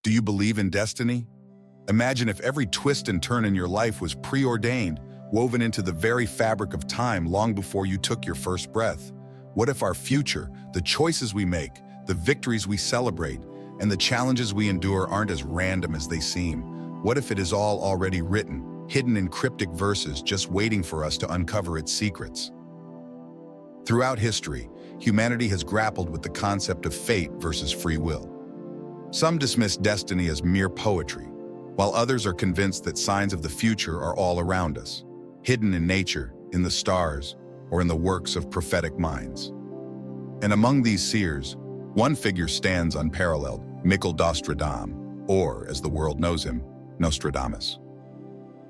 Do you believe in destiny? Imagine if every twist and turn in your life was preordained, woven into the very fabric of time long before you took your first breath. What if our future, the choices we make, the victories we celebrate, and the challenges we endure aren't as random as they seem? What if it is all already written, hidden in cryptic verses, just waiting for us to uncover its secrets? Throughout history, humanity has grappled with the concept of fate versus free will. Some dismiss destiny as mere poetry, while others are convinced that signs of the future are all around us, hidden in nature, in the stars, or in the works of prophetic minds. And among these seers, one figure stands unparalleled, Nostradamus, or, as the world knows him, Nostradamus.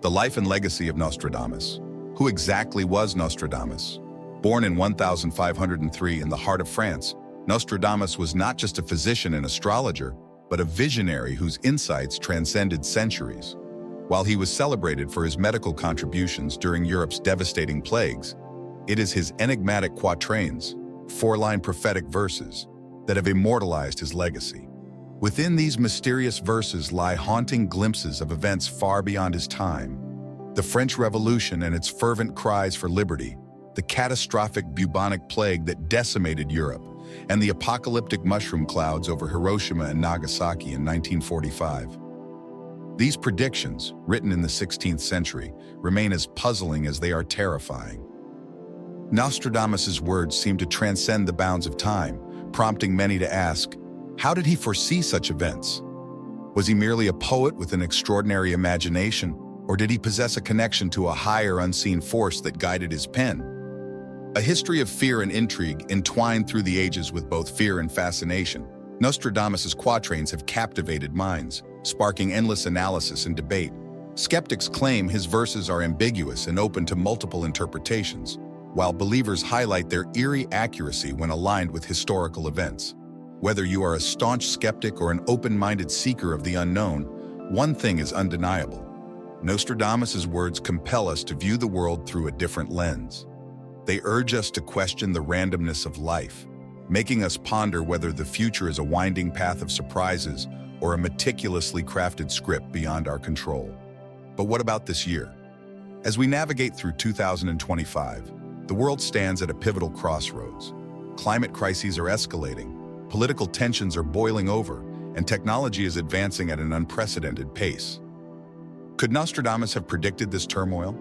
The life and legacy of Nostradamus. Who exactly was Nostradamus? Born in 1503 in the heart of France, Nostradamus was not just a physician and astrologer, but a visionary whose insights transcended centuries. While he was celebrated for his medical contributions during Europe's devastating plagues, it is his enigmatic quatrains, four-line prophetic verses, that have immortalized his legacy. Within these mysterious verses lie haunting glimpses of events far beyond his time: the French Revolution and its fervent cries for liberty, the catastrophic bubonic plague that decimated Europe, and the apocalyptic mushroom clouds over Hiroshima and Nagasaki in 1945. These predictions, written in the 16th century, remain as puzzling as they are terrifying. Nostradamus' words seem to transcend the bounds of time, prompting many to ask, how did he foresee such events? Was he merely a poet with an extraordinary imagination, or did he possess a connection to a higher unseen force that guided his pen? A history of fear and intrigue entwined through the ages with both fear and fascination, Nostradamus' quatrains have captivated minds, sparking endless analysis and debate. Skeptics claim his verses are ambiguous and open to multiple interpretations, while believers highlight their eerie accuracy when aligned with historical events. Whether you are a staunch skeptic or an open-minded seeker of the unknown, one thing is undeniable: Nostradamus' words compel us to view the world through a different lens. They urge us to question the randomness of life, making us ponder whether the future is a winding path of surprises or a meticulously crafted script beyond our control. But what about this year? As we navigate through 2025, the world stands at a pivotal crossroads. Climate crises are escalating, political tensions are boiling over, and technology is advancing at an unprecedented pace. Could Nostradamus have predicted this turmoil?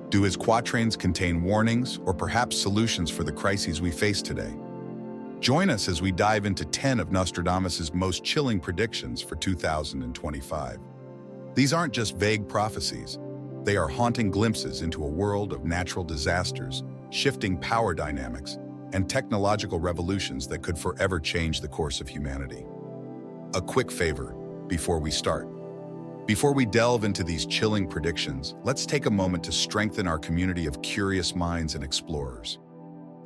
Do his quatrains contain warnings or perhaps solutions for the crises we face today? Join us as we dive into 10 of Nostradamus' most chilling predictions for 2025. These aren't just vague prophecies. They are haunting glimpses into a world of natural disasters, shifting power dynamics, and technological revolutions that could forever change the course of humanity. A quick favor before we start. Before we delve into these chilling predictions, let's take a moment to strengthen our community of curious minds and explorers.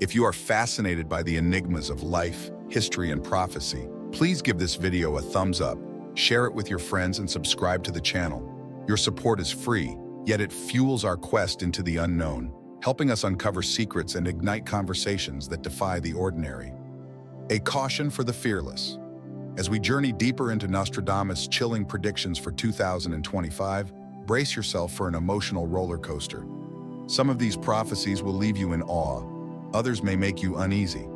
If you are fascinated by the enigmas of life, history, and prophecy, please give this video a thumbs up, share it with your friends, and subscribe to the channel. Your support is free, yet it fuels our quest into the unknown, helping us uncover secrets and ignite conversations that defy the ordinary. A caution for the fearless. As we journey deeper into Nostradamus' chilling predictions for 2025, brace yourself for an emotional roller coaster. Some of these prophecies will leave you in awe, others may make you uneasy.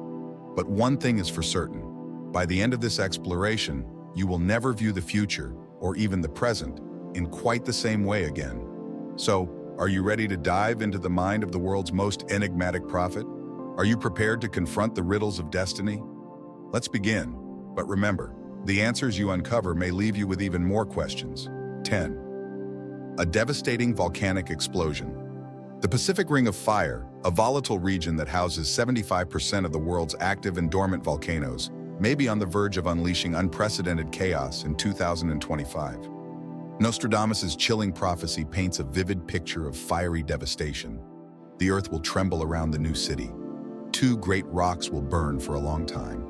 But one thing is for certain: by the end of this exploration, you will never view the future, or even the present, in quite the same way again. So, are you ready to dive into the mind of the world's most enigmatic prophet? Are you prepared to confront the riddles of destiny? Let's begin. But remember, the answers you uncover may leave you with even more questions. 10. A devastating volcanic explosion. The Pacific Ring of Fire, a volatile region that houses 75% of the world's active and dormant volcanoes, may be on the verge of unleashing unprecedented chaos in 2025. Nostradamus' chilling prophecy paints a vivid picture of fiery devastation. The earth will tremble around the new city. 2 great rocks will burn for a long time.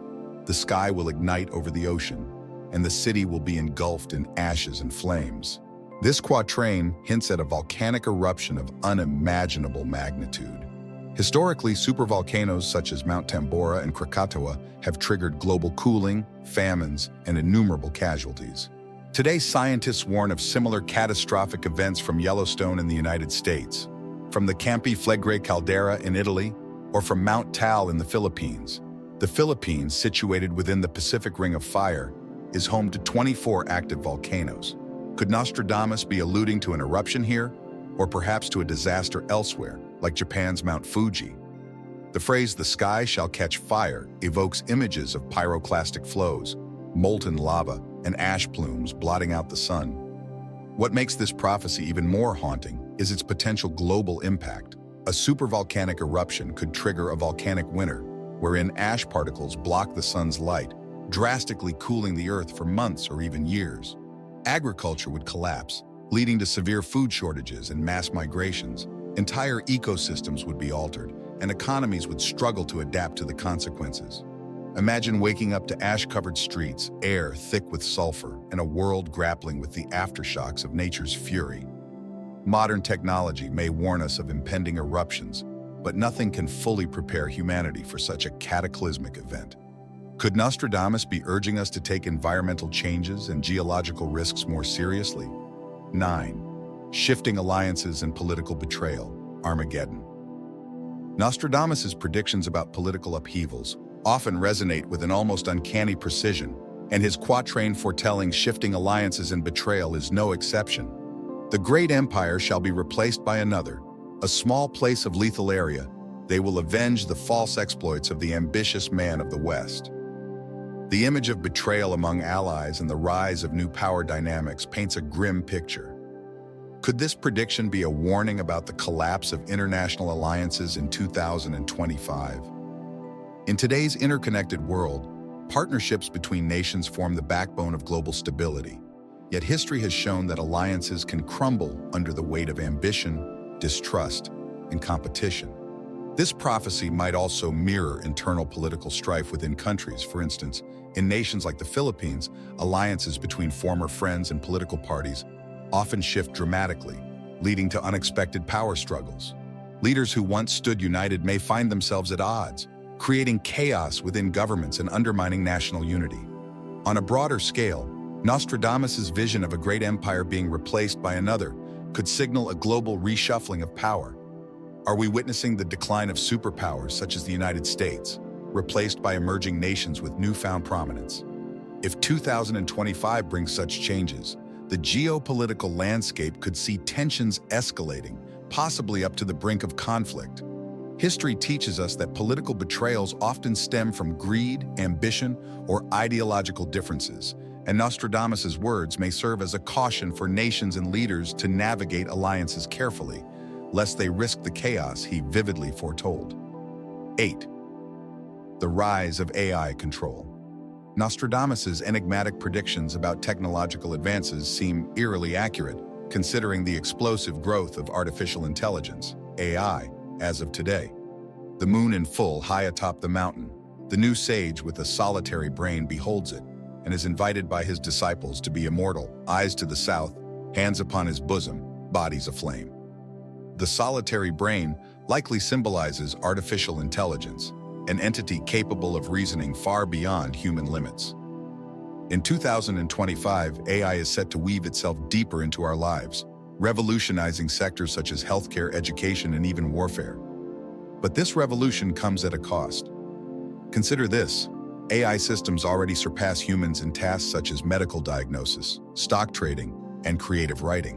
The sky will ignite over the ocean, and the city will be engulfed in ashes and flames. This quatrain hints at a volcanic eruption of unimaginable magnitude. Historically, supervolcanoes such as Mount Tambora and Krakatoa have triggered global cooling, famines, and innumerable casualties. Today, scientists warn of similar catastrophic events from Yellowstone in the United States, from the Campi Flegrei caldera in Italy, or from Mount Tal in the Philippines. The Philippines, situated within the Pacific Ring of Fire, is home to 24 active volcanoes. Could Nostradamus be alluding to an eruption here, or perhaps to a disaster elsewhere, like Japan's Mount Fuji? The phrase, "the sky shall catch fire," evokes images of pyroclastic flows, molten lava, and ash plumes blotting out the sun. What makes this prophecy even more haunting is its potential global impact. A supervolcanic eruption could trigger a volcanic winter, wherein ash particles block the sun's light, drastically cooling the earth for months or even years. Agriculture would collapse, leading to severe food shortages and mass migrations. Entire ecosystems would be altered, and economies would struggle to adapt to the consequences. Imagine waking up to ash-covered streets, air thick with sulfur, and a world grappling with the aftershocks of nature's fury. Modern technology may warn us of impending eruptions, but nothing can fully prepare humanity for such a cataclysmic event. Could Nostradamus be urging us to take environmental changes and geological risks more seriously? 9. Shifting alliances and political betrayal, Armageddon. Nostradamus's predictions about political upheavals often resonate with an almost uncanny precision, and his quatrain foretelling shifting alliances and betrayal is no exception. The great empire shall be replaced by another, a small place of lethal area. They will avenge the false exploits of the ambitious man of the West. The image of betrayal among allies and the rise of new power dynamics paints a grim picture. Could this prediction be a warning about the collapse of international alliances in 2025? In today's interconnected world, partnerships between nations form the backbone of global stability. Yet history has shown that alliances can crumble under the weight of ambition, distrust, and competition. This prophecy might also mirror internal political strife within countries. For instance, in nations like the Philippines, alliances between former friends and political parties often shift dramatically, leading to unexpected power struggles. Leaders who once stood united may find themselves at odds, creating chaos within governments and undermining national unity. On a broader scale, Nostradamus's vision of a great empire being replaced by another could signal a global reshuffling of power. Are we witnessing the decline of superpowers such as the United States, replaced by emerging nations with newfound prominence? If 2025 brings such changes, the geopolitical landscape could see tensions escalating, possibly up to the brink of conflict. History teaches us that political betrayals often stem from greed, ambition, or ideological differences, and Nostradamus's words may serve as a caution for nations and leaders to navigate alliances carefully, lest they risk the chaos he vividly foretold. 8. The rise of AI control. Nostradamus's enigmatic predictions about technological advances seem eerily accurate, considering the explosive growth of artificial intelligence, AI, as of today. The moon in full high atop the mountain, the new sage with a solitary brain beholds it, and is invited by his disciples to be immortal, eyes to the south, hands upon his bosom, bodies aflame. The solitary brain likely symbolizes artificial intelligence, an entity capable of reasoning far beyond human limits. In 2025, AI is set to weave itself deeper into our lives, revolutionizing sectors such as healthcare, education, and even warfare. But this revolution comes at a cost. Consider this: AI systems already surpass humans in tasks such as medical diagnosis, stock trading, and creative writing.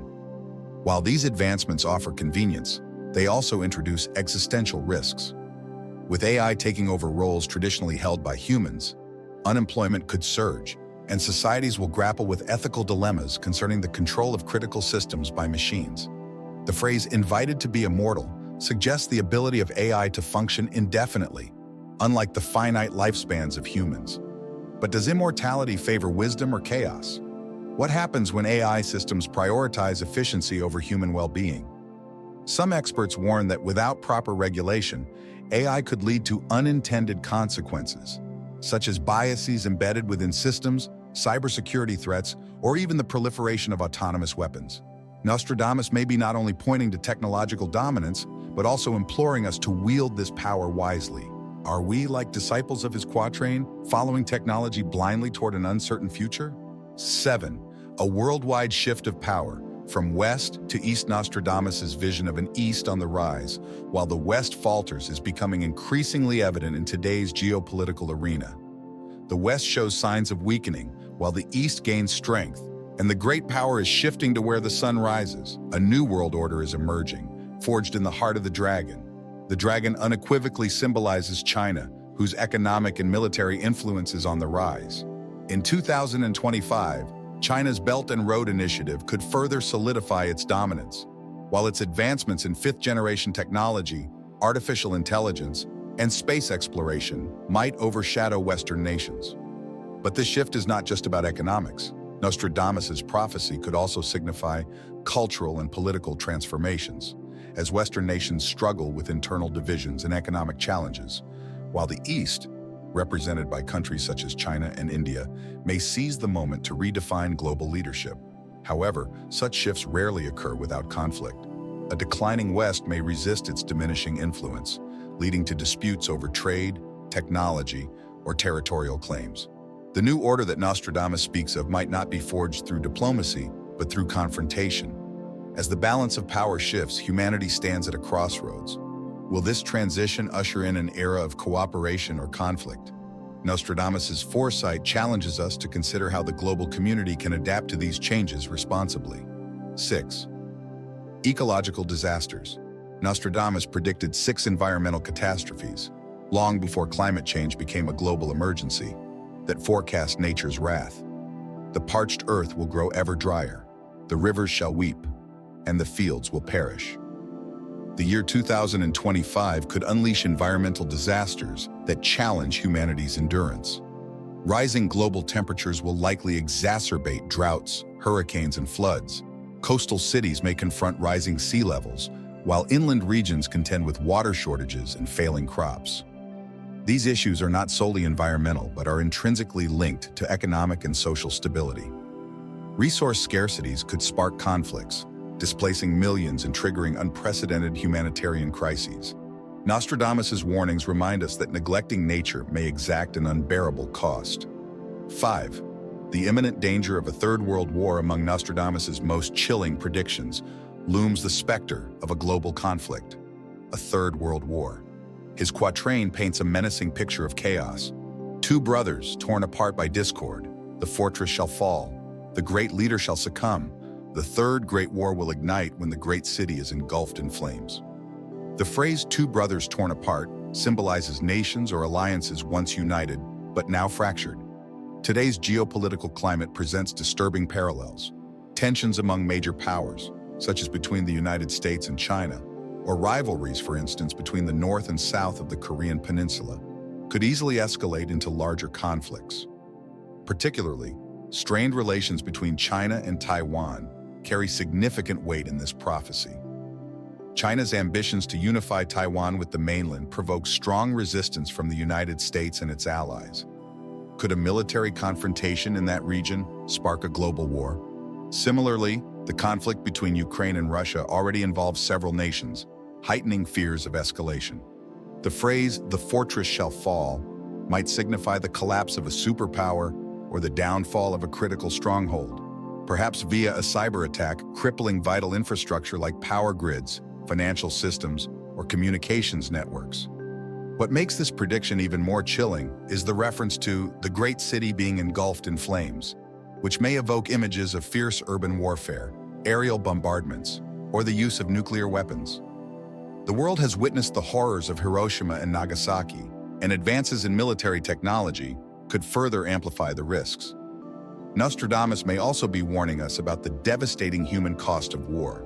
While these advancements offer convenience, they also introduce existential risks. With AI taking over roles traditionally held by humans, unemployment could surge, and societies will grapple with ethical dilemmas concerning the control of critical systems by machines. The phrase "invited to be immortal" suggests the ability of AI to function indefinitely, unlike the finite lifespans of humans. But does immortality favor wisdom or chaos? What happens when AI systems prioritize efficiency over human well-being? Some experts warn that without proper regulation, AI could lead to unintended consequences, such as biases embedded within systems, cybersecurity threats, or even the proliferation of autonomous weapons. Nostradamus may be not only pointing to technological dominance, but also imploring us to wield this power wisely. Are we, like disciples of his quatrain, following technology blindly toward an uncertain future? 7. A worldwide shift of power, from west to east. Nostradamus' vision of an east on the rise, while the west falters, is becoming increasingly evident in today's geopolitical arena. The west shows signs of weakening, while the east gains strength, and the great power is shifting to where the sun rises. A new world order is emerging, forged in the heart of the dragon. The dragon unequivocally symbolizes China, whose economic and military influence is on the rise. In 2025, China's Belt and Road Initiative could further solidify its dominance, while its advancements in fifth-generation technology, artificial intelligence, and space exploration might overshadow Western nations. But this shift is not just about economics. Nostradamus' prophecy could also signify cultural and political transformations, as Western nations struggle with internal divisions and economic challenges, while the East, represented by countries such as China and India, may seize the moment to redefine global leadership. However, such shifts rarely occur without conflict. A declining West may resist its diminishing influence, leading to disputes over trade, technology, or territorial claims. The new order that Nostradamus speaks of might not be forged through diplomacy, but through confrontation. As the balance of power shifts, humanity stands at a crossroads. Will this transition usher in an era of cooperation or conflict? Nostradamus' foresight challenges us to consider how the global community can adapt to these changes responsibly. 6. Ecological disasters. Nostradamus predicted 6 environmental catastrophes, long before climate change became a global emergency, that forecast nature's wrath. The parched earth will grow ever drier, the rivers shall weep, and the fields will perish. The year 2025 could unleash environmental disasters that challenge humanity's endurance. Rising global temperatures will likely exacerbate droughts, hurricanes, and floods. Coastal cities may confront rising sea levels, while inland regions contend with water shortages and failing crops. These issues are not solely environmental, but are intrinsically linked to economic and social stability. Resource scarcities could spark conflicts, displacing millions and triggering unprecedented humanitarian crises. Nostradamus' warnings remind us that neglecting nature may exact an unbearable cost. 5. The imminent danger of a third world war. Among Nostradamus' most chilling predictions looms the specter of a global conflict, a third world war. His quatrain paints a menacing picture of chaos. 2 brothers torn apart by discord, the fortress shall fall, the great leader shall succumb, the third great war will ignite when the great city is engulfed in flames. The phrase 2 brothers torn apart symbolizes nations or alliances once united, but now fractured. Today's geopolitical climate presents disturbing parallels. Tensions among major powers, such as between the United States and China, or rivalries, for instance, between the north and south of the Korean Peninsula, could easily escalate into larger conflicts. Particularly, strained relations between China and Taiwan carry significant weight in this prophecy. China's ambitions to unify Taiwan with the mainland provoke strong resistance from the United States and its allies. Could a military confrontation in that region spark a global war? Similarly, the conflict between Ukraine and Russia already involves several nations, heightening fears of escalation. The phrase, "the fortress shall fall," might signify the collapse of a superpower or the downfall of a critical stronghold, perhaps via a cyber attack crippling vital infrastructure like power grids, financial systems, or communications networks. What makes this prediction even more chilling is the reference to the great city being engulfed in flames, which may evoke images of fierce urban warfare, aerial bombardments, or the use of nuclear weapons. The world has witnessed the horrors of Hiroshima and Nagasaki, and advances in military technology could further amplify the risks. Nostradamus may also be warning us about the devastating human cost of war.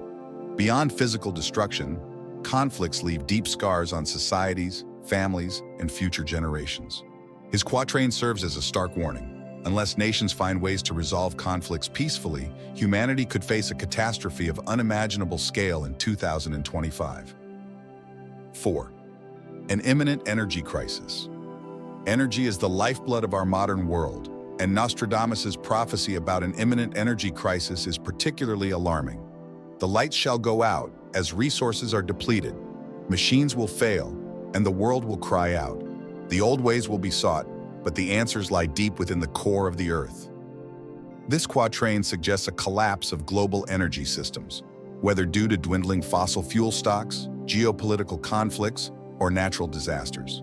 Beyond physical destruction, conflicts leave deep scars on societies, families, and future generations. His quatrain serves as a stark warning. Unless nations find ways to resolve conflicts peacefully, humanity could face a catastrophe of unimaginable scale in 2025. 4. An imminent energy crisis. Energy is the lifeblood of our modern world, and Nostradamus' prophecy about an imminent energy crisis is particularly alarming. The lights shall go out as resources are depleted, machines will fail, and the world will cry out. The old ways will be sought, but the answers lie deep within the core of the earth. This quatrain suggests a collapse of global energy systems, whether due to dwindling fossil fuel stocks, geopolitical conflicts, or natural disasters.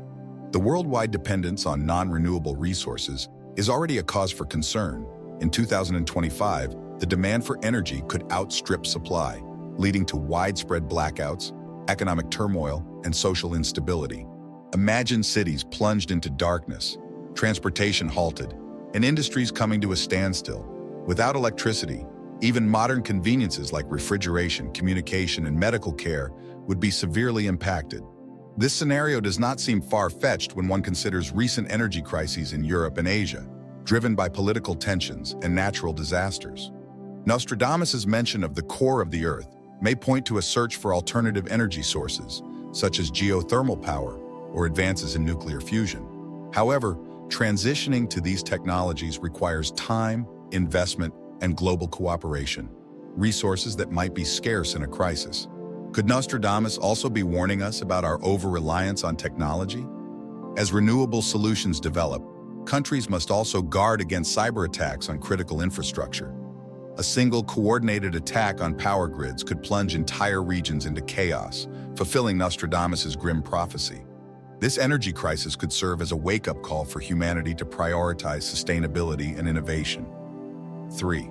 The worldwide dependence on non-renewable resources is already a cause for concern. In 2025, the demand for energy could outstrip supply, leading to widespread blackouts, economic turmoil, and social instability. Imagine cities plunged into darkness, transportation halted, and industries coming to a standstill. Without electricity, even modern conveniences like refrigeration, communication, and medical care would be severely impacted. This scenario does not seem far-fetched when one considers recent energy crises in Europe and Asia, driven by political tensions and natural disasters. Nostradamus' mention of the core of the Earth may point to a search for alternative energy sources, such as geothermal power or advances in nuclear fusion. However, transitioning to these technologies requires time, investment, and global cooperation, resources that might be scarce in a crisis. Could Nostradamus also be warning us about our over-reliance on technology? As renewable solutions develop, countries must also guard against cyber attacks on critical infrastructure. A single coordinated attack on power grids could plunge entire regions into chaos, fulfilling Nostradamus' grim prophecy. This energy crisis could serve as a wake-up call for humanity to prioritize sustainability and innovation. 3.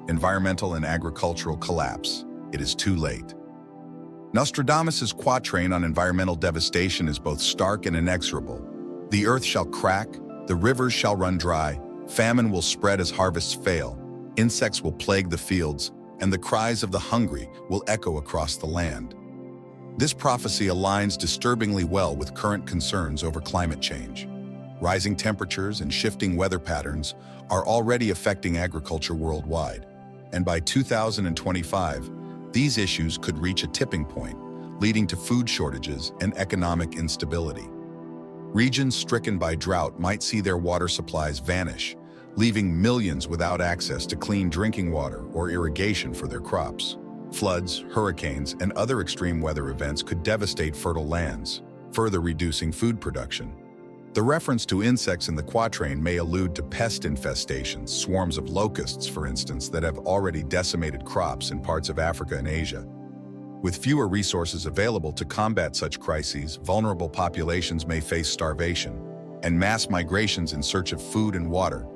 Environmental and agricultural collapse. It is too late. Nostradamus' quatrain on environmental devastation is both stark and inexorable. The earth shall crack, the rivers shall run dry, famine will spread as harvests fail, insects will plague the fields, and the cries of the hungry will echo across the land. This prophecy aligns disturbingly well with current concerns over climate change. Rising temperatures and shifting weather patterns are already affecting agriculture worldwide, and by 2025, these issues could reach a tipping point, leading to food shortages and economic instability. Regions stricken by drought might see their water supplies vanish, leaving millions without access to clean drinking water or irrigation for their crops. Floods, hurricanes, and other extreme weather events could devastate fertile lands, further reducing food production. The reference to insects in the quatrain may allude to pest infestations, swarms of locusts, for instance, that have already decimated crops in parts of Africa and Asia. With fewer resources available to combat such crises, vulnerable populations may face starvation, and mass migrations in search of food and water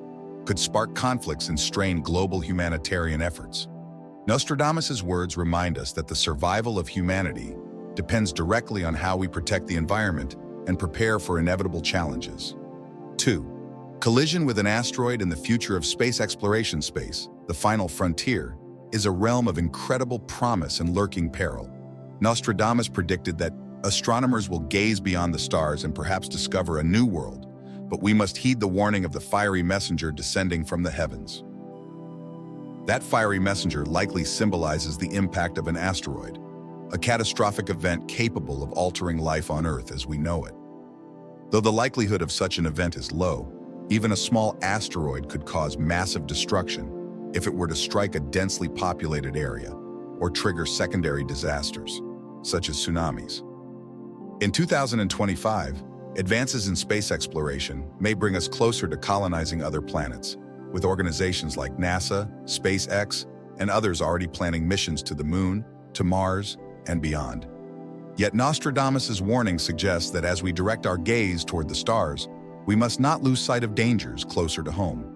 could spark conflicts and strain global humanitarian efforts. Nostradamus' words remind us that the survival of humanity depends directly on how we protect the environment and prepare for inevitable challenges. 2. Collision with an asteroid in the future of space exploration. Space, the final frontier, is a realm of incredible promise and lurking peril. Nostradamus predicted that astronomers will gaze beyond the stars and perhaps discover a new world, but we must heed the warning of the fiery messenger descending from the heavens. That fiery messenger likely symbolizes the impact of an asteroid, a catastrophic event capable of altering life on Earth as we know it. Though the likelihood of such an event is low, even a small asteroid could cause massive destruction if it were to strike a densely populated area or trigger secondary disasters, such as tsunamis. In 2025, advances in space exploration may bring us closer to colonizing other planets, with organizations like NASA, SpaceX, and others already planning missions to the Moon, to Mars, and beyond. Yet Nostradamus' warning suggests that as we direct our gaze toward the stars, we must not lose sight of dangers closer to home.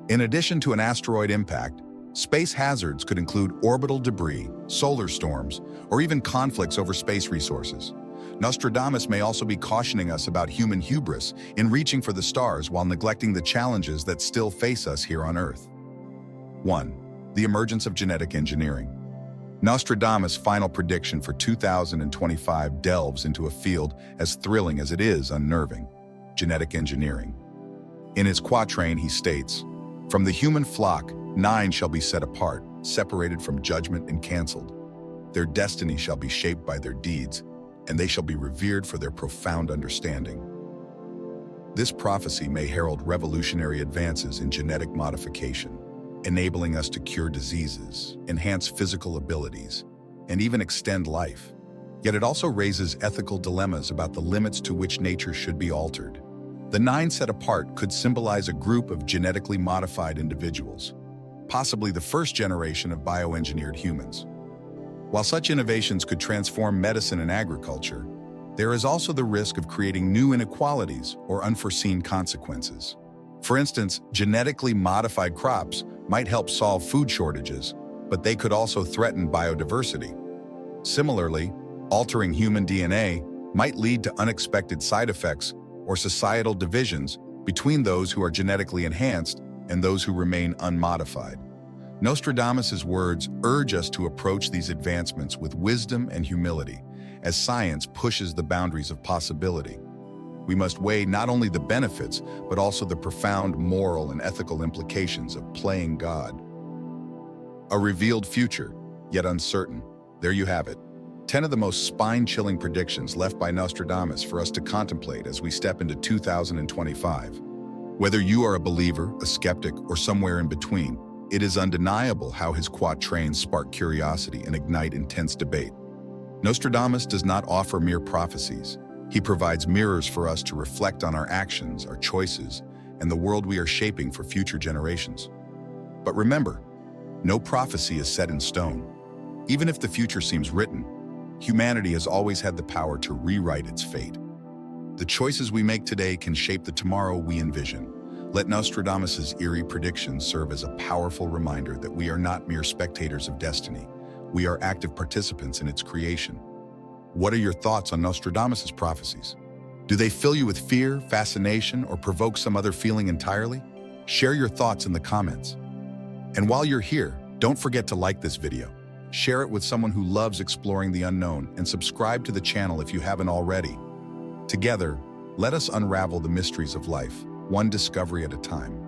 In addition to an asteroid impact, space hazards could include orbital debris, solar storms, or even conflicts over space resources. Nostradamus may also be cautioning us about human hubris in reaching for the stars while neglecting the challenges that still face us here on Earth. 1. The emergence of genetic engineering. Nostradamus' final prediction for 2025 delves into a field as thrilling as it is unnerving: genetic engineering. In his quatrain, he states, "From the human flock, 9 shall be set apart, separated from judgment and canceled. Their destiny shall be shaped by their deeds, and they shall be revered for their profound understanding." This prophecy may herald revolutionary advances in genetic modification, enabling us to cure diseases, enhance physical abilities, and even extend life. Yet it also raises ethical dilemmas about the limits to which nature should be altered. The 9 set apart could symbolize a group of genetically modified individuals, possibly the first generation of bioengineered humans. While such innovations could transform medicine and agriculture, there is also the risk of creating new inequalities or unforeseen consequences. For instance, genetically modified crops might help solve food shortages, but they could also threaten biodiversity. Similarly, altering human DNA might lead to unexpected side effects or societal divisions between those who are genetically enhanced and those who remain unmodified. Nostradamus' words urge us to approach these advancements with wisdom and humility as science pushes the boundaries of possibility. We must weigh not only the benefits, but also the profound moral and ethical implications of playing God. A revealed future, yet uncertain. There you have it. 10 of the most spine-chilling predictions left by Nostradamus for us to contemplate as we step into 2025. Whether you are a believer, a skeptic, or somewhere in between, it is undeniable how his quatrains spark curiosity and ignite intense debate. Nostradamus does not offer mere prophecies. He provides mirrors for us to reflect on our actions, our choices, and the world we are shaping for future generations. But remember, no prophecy is set in stone. Even if the future seems written, humanity has always had the power to rewrite its fate. The choices we make today can shape the tomorrow we envision. Let Nostradamus' eerie predictions serve as a powerful reminder that we are not mere spectators of destiny. We are active participants in its creation. What are your thoughts on Nostradamus' prophecies? Do they fill you with fear, fascination, or provoke some other feeling entirely? Share your thoughts in the comments. And while you're here, don't forget to like this video, share it with someone who loves exploring the unknown, and subscribe to the channel if you haven't already. Together, let us unravel the mysteries of life, one discovery at a time.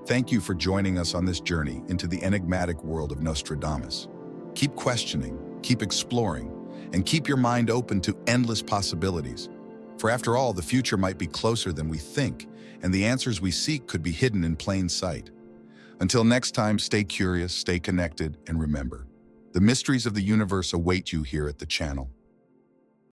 Thank you for joining us on this journey into the enigmatic world of Nostradamus. Keep questioning, keep exploring, and keep your mind open to endless possibilities. For after all, the future might be closer than we think, and the answers we seek could be hidden in plain sight. Until next time, stay curious, stay connected, and remember, the mysteries of the universe await you here at the channel.